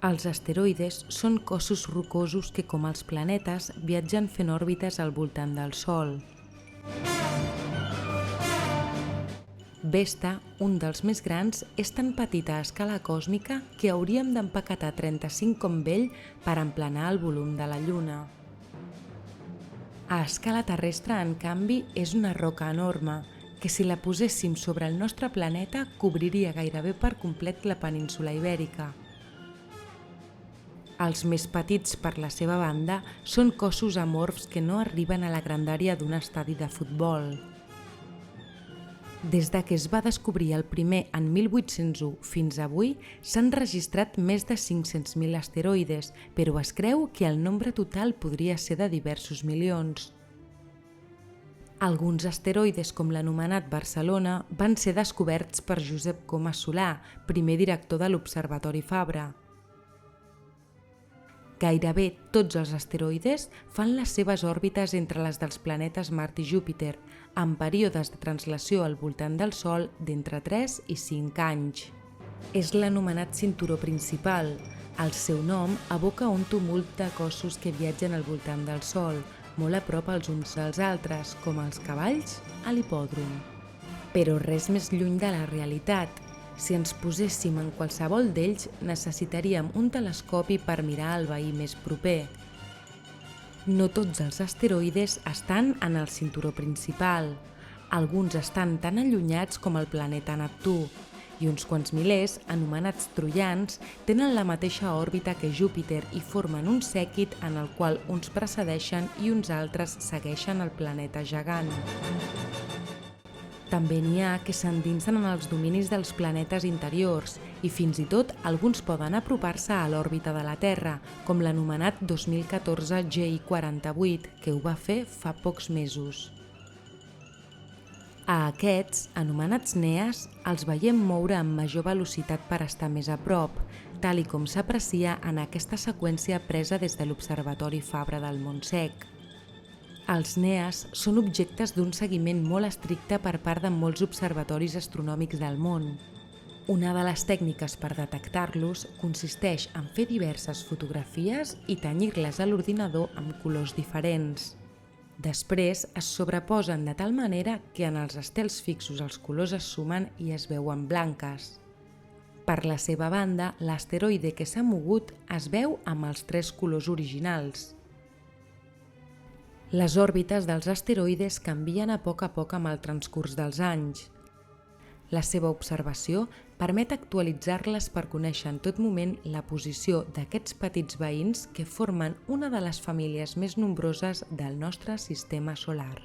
Els asteroides són cossos rocosos que, com els planetes, viatgen fent òrbites al voltant del Sol. Vesta, un dels més grans, és tan petita a escala còsmica que hauríem d'empaquetar 35 com ell per emplenar el volum de la Lluna. A escala terrestre, en canvi, és una roca enorme, que si la poséssim sobre el nostre planeta cobriria gairebé per complet la península Ibèrica. Els més petits, per la seva banda, són cossos amorfs que no arriben a la grandària d'un estadi de futbol. Des de que es va descobrir el primer en 1801 fins avui, s'han registrat més de 500.000 asteroides, però es creu que el nombre total podria ser de diversos milions. Alguns asteroides, com l'anomenat Barcelona, van ser descoberts per Josep Comas Solà, primer director de l'Observatori Fabra. Gairebé tots els asteroides fan les seves òrbites entre les dels planetes Mart i Júpiter, amb períodes de translació al voltant del Sol d'entre 3 i 5 anys. És l'anomenat cinturó principal. El seu nom evoca un tumult de cossos que viatgen al voltant del Sol, molt a prop els uns dels altres, com els cavalls a l'hipòdrom. Però res més lluny de la realitat. Si ens poséssim en qualsevol d'ells, necessitaríem un telescopi per mirar el veí més proper. No tots els asteroides estan en el cinturó principal. Alguns estan tan allunyats com el planeta Neptú, i uns quants milers, anomenats troians, tenen la mateixa òrbita que Júpiter i formen un sèquit en el qual uns precedeixen i uns altres segueixen el planeta gegant. També n'hi ha que s'endinsen en els dominis dels planetes interiors i fins i tot alguns poden apropar-se a l'òrbita de la Terra, com l'anomenat 2014 GI48, que ho va fer fa pocs mesos. A aquests, anomenats NEAs, els veiem moure amb major velocitat per estar més a prop, tal i com s'aprecia en aquesta seqüència presa des de l'Observatori Fabra del Montsec. Els NEAs són objectes d'un seguiment molt estricte per part de molts observatoris astronòmics del món. Una de les tècniques per detectar-los consisteix en fer diverses fotografies i tenyir-les a l'ordinador amb colors diferents. Després es sobreposen de tal manera que en els estels fixos els colors es sumen i es veuen blanques. Per la seva banda, l'asteroide que s'ha mogut es veu amb els 3 colors originals. Les òrbites dels asteroides canvien a poc amb el transcurs dels anys. La seva observació permet actualitzar-les per conèixer en tot moment la posició d'aquests petits veïns que formen una de les famílies més nombroses del nostre sistema solar.